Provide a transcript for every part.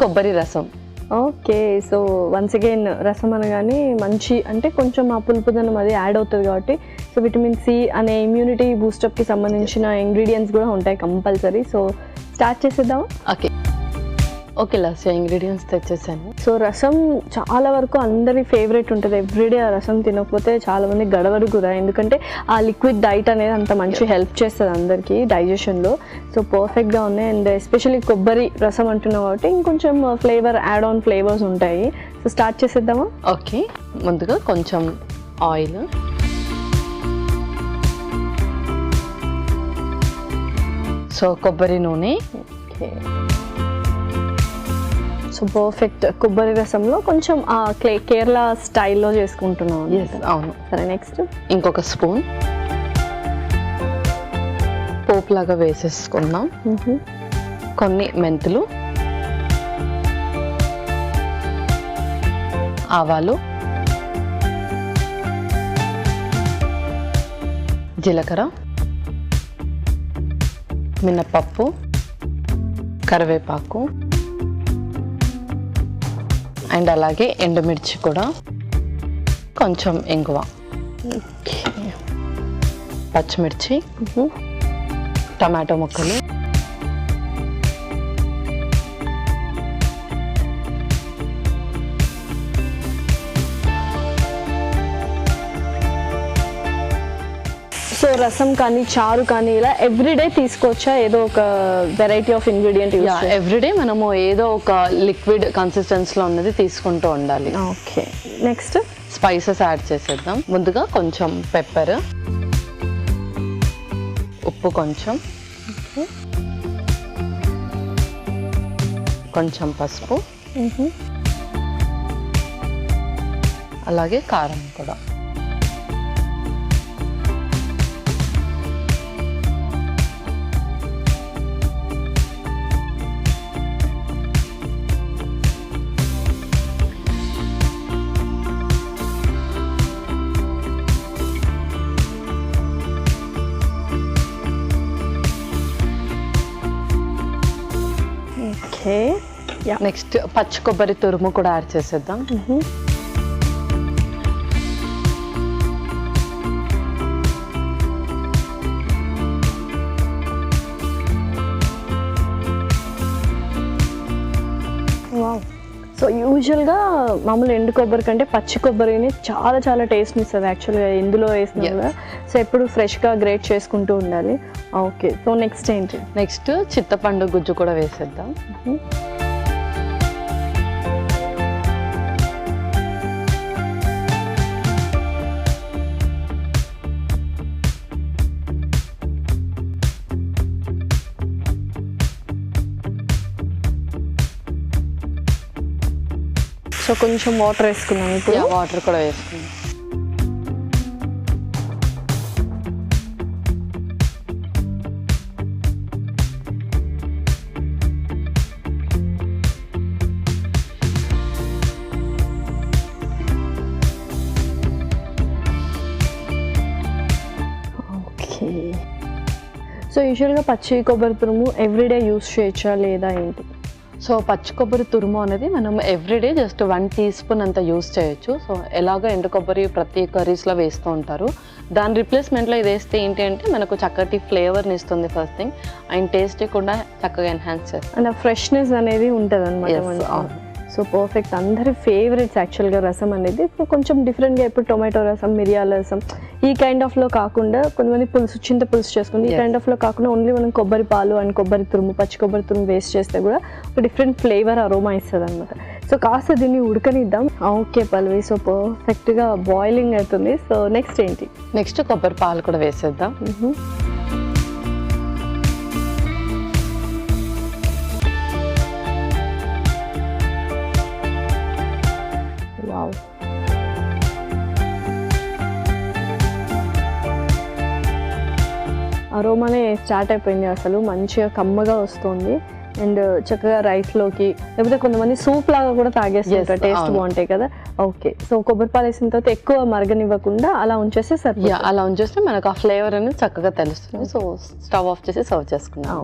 కొబ్బరి రసం. Okay, so once again రసం అనగానే మంచి అంటే కొంచెం ఆ పులుపుదనం అది యాడ్ అవుతుంది కాబట్టి సో విటమిన్ సి అనే ఇమ్యూనిటీ బూస్టప్కి సంబంధించిన ఇంగ్రీడియంట్స్ కూడా ఉంటాయి కంపల్సరీ. సో స్టార్ట్ చేసేద్దామా? ఓకే లాస్య, ఇంగ్రీడియంట్స్ తెచ్చేసాను. సో రసం చాలా వరకు అందరి ఫేవరెట్ ఉంటుంది. ఎవ్రీడే ఆ రసం తినకపోతే చాలా మంది గడవరు కూడా, ఎందుకంటే ఆ లిక్విడ్ డైట్ అనేది అంత మంచి హెల్ప్ చేస్తుంది అందరికీ డైజెషన్లో. సో పర్ఫెక్ట్గా ఉన్నాయి. అండ్ ఎస్పెషల్లీ కొబ్బరి రసం అంటున్నాం కాబట్టి ఇంకొంచెం ఫ్లేవర్ యాడ్ ఆన్ ఫ్లేవర్స్ ఉంటాయి. సో స్టార్ట్ చేసేద్దామా? ఓకే, ముందుగా కొంచెం ఆయిల్, సో కొబ్బరి నూనె. ఓకే, సో పర్ఫెక్ట్ కొబ్బరి రసంలో కొంచెం కేరళ స్టైల్లో చేసుకుంటున్నాం. అవును. సరే, నెక్స్ట్ ఇంకొక స్పూన్ పోపులాగా వేసేసుకుందాం. కొన్ని మెంతులు, ఆవాలు, జీలకర్ర, మినపప్పు, కరివేపాకు అండ్ అలాగే ఎండుమిర్చి కూడా, కొంచెం ఇంగువ, పచ్చిమిర్చి, టమాటో ముక్కలు, సో రసం కానీ చారు కానీ ఇలా ఎవ్రీడే తీసుకోవచ్చా? ఏదో ఒక వెరైటీ ఆఫ్ ఇంగ్రీడియంట్? ఎవ్రీడే మనము ఏదో ఒక లిక్విడ్ కన్సిస్టెన్సీలో ఉన్నది తీసుకుంటూ ఉండాలి. ఓకే, నెక్స్ట్ స్పైసెస్ యాడ్ చేసేద్దాం. ముందుగా కొంచెం పెప్పర్, ఉప్పు కొంచెం, కొంచెం పసుపు, అలాగే కారం కూడా. నెక్స్ట్ పచ్చి కొబ్బరి తురుము కూడా యాడ్ చేసేద్దాం. సో యూజువల్గా మామూలు ఎండు కొబ్బరి కంటే పచ్చి కొబ్బరిని చాలా చాలా టేస్ట్ని ఇస్తుంది యాక్చువల్గా ఎందులో వేసినా కూడా. సో ఎప్పుడు ఫ్రెష్గా గ్రేట్ చేసుకుంటూ ఉండాలి. ఓకే, సో నెక్స్ట్ ఏంటి? నెక్స్ట్ చింతపండు గుజ్జు కూడా వేసేద్దాం. సో కొంచెం వాటర్ వేసుకున్నాం. ఇప్పుడు వాటర్ కూడా వేసుకున్నాం. ఓకే, సో యూజువల్గా పచ్చి కొబ్బరి తురుము ఎవ్రీడే యూస్ చేయొచ్చా లేదా ఏంటి? సో పచ్చి కొబ్బరి తురుము అనేది మనం ఎవ్రీడే జస్ట్ 1 టీ స్పూన్ అంత యూస్ చేయొచ్చు. సో ఎలాగో ఎండు కొబ్బరి ప్రతి కర్రీస్లో వేస్తూ ఉంటారు, దాని రిప్లేస్మెంట్లో ఇది వేస్తే ఏంటి అంటే మనకు చక్కటి ఫ్లేవర్ని ఇస్తుంది ఫస్ట్ థింగ్, అండ్ టేస్ట్ కూడా చక్కగా ఎన్హాన్స్ చేస్తుంది అండ్ ఫ్రెష్నెస్ అనేది ఉంటుంది అనమాట. సో పర్ఫెక్ట్, అందరి ఫేవరెట్స్ యాక్చువల్గా రసం అనేది. ఇప్పుడు కొంచెం డిఫరెంట్గా ఇప్పుడు టొమాటో రసం, మిరియాల రసం ఈ కైండ్ ఆఫ్లో కాకుండా కొంతమంది పులుసు, చింత పులుసు చేసుకుంది. ఈ కైండ్ ఆఫ్లో కాకుండా ఓన్లీ మనం కొబ్బరి పాలు అండ్ కొబ్బరి తురుము, పచ్చి కొబ్బరి తురుము వేస్ట్ చేస్తే కూడా ఒక డిఫరెంట్ ఫ్లేవర్ అరోమా ఇస్తుంది అనమాట. సో కాస్త దీన్ని ఉడకనిద్దాం. ఓకే పల్లవి, సో పర్ఫెక్ట్గా బాయిలింగ్ అవుతుంది. సో నెక్స్ట్ ఏంటి? నెక్స్ట్ కొబ్బరి పాలు కూడా వేసేద్దాం. అరోమానే స్టార్ట్ అయిపోయింది, అసలు మంచిగా కమ్మగా వస్తుంది. అండ్ చక్కగా రైస్లోకి లేకపోతే కొంతమంది సూప్ లాగా కూడా తాగేస్తారు, టేస్ట్ బాగుంటాయి కదా. ఓకే, సో కొబ్బరి పాలు వేసిన తర్వాత ఎక్కువ మరగనివ్వకుండా అలా ఉంచేస్తే సరే. అలా ఉంచేస్తే మనకు ఆ ఫ్లేవర్ అనేది చక్కగా తెలుస్తుంది. సో స్టవ్ ఆఫ్ చేసి సర్వ్ చేసుకున్నాం.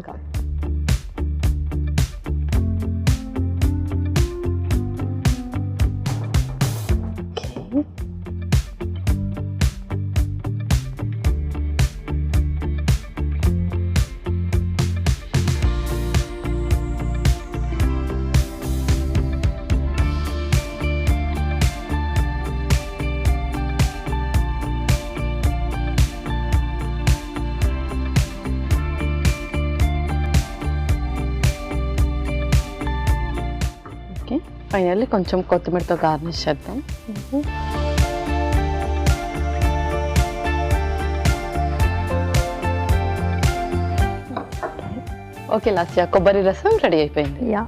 ఫైనల్లీ కొంచెం కొత్తిమీరతో గార్నిష్ చేద్దాం. ఓకే లాస్య, కొబ్బరి రసం రెడీ అయిపోయింది. యా,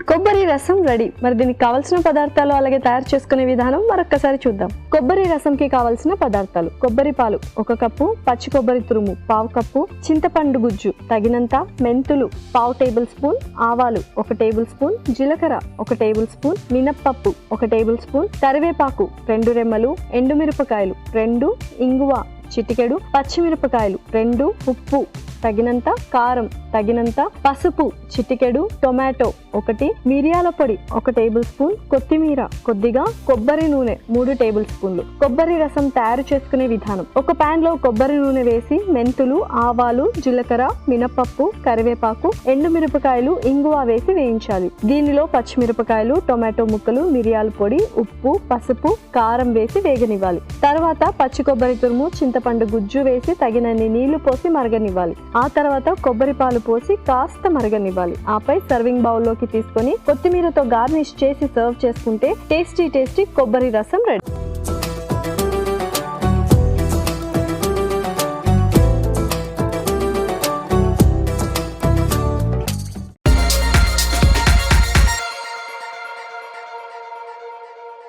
కొబ్బరి రసం రెడీ. మరి దీనికి కావాల్సిన పదార్థాలు అలాగే తయారు చేసుకునే విధానం మరొకసారి చూద్దాం. కొబ్బరి రసంకి కావాల్సిన పదార్థాలు: కొబ్బరి పాలు 1 కప్పు, పచ్చి కొబ్బరి తురుము 1/2 కప్పు, చింతపండు గుజ్జు తగినంత, మెంతులు 1/2 టేబుల్ స్పూన్, ఆవాలు 1 టేబుల్ స్పూన్, జీలకర్ర 1 టేబుల్ స్పూన్, మినప్పప్పు 1 టేబుల్ స్పూన్, కరివేపాకు 2 రెమ్మలు, ఎండుమిరపకాయలు 2, ఇంగువ చిటికెడు, పచ్చిమిరపకాయలు 2, ఉప్పు తగినంత, కారం తగినంత, పసుపు చిటికెడు, టొమాటో 1, మిరియాల పొడి 1 టేబుల్ స్పూన్, కొత్తిమీర కొద్దిగా, కొబ్బరి నూనె 3 టేబుల్ స్పూన్లు. కొబ్బరి రసం తయారు చేసుకునే విధానం: ఒక పాన్ లో కొబ్బరి నూనె వేసి మెంతులు, ఆవాలు, జీలకర్ర, మినపప్పు, కరివేపాకు, ఎండుమిరపకాయలు, ఇంగువ వేసి వేయించాలి. దీనిలో పచ్చిమిరపకాయలు, టొమాటో ముక్కలు, మిరియాల పొడి, ఉప్పు, పసుపు, కారం వేసి వేగనివ్వాలి. తర్వాత పచ్చి కొబ్బరి తురుము, చింతపండు గుజ్జు వేసి తగినన్ని నీళ్లు పోసి మరగనివ్వాలి. ఆ తర్వాత కొబ్బరి పాలు పోసి కాస్త మరగనివ్వాలి. ఆపై సర్వింగ్ బౌల్లోకి తీసుకొని కొత్తిమీరతో గార్నిష్ చేసి సర్వ్ చేసుకుంటే టేస్టీ కొబ్బరి రసం రెడీ.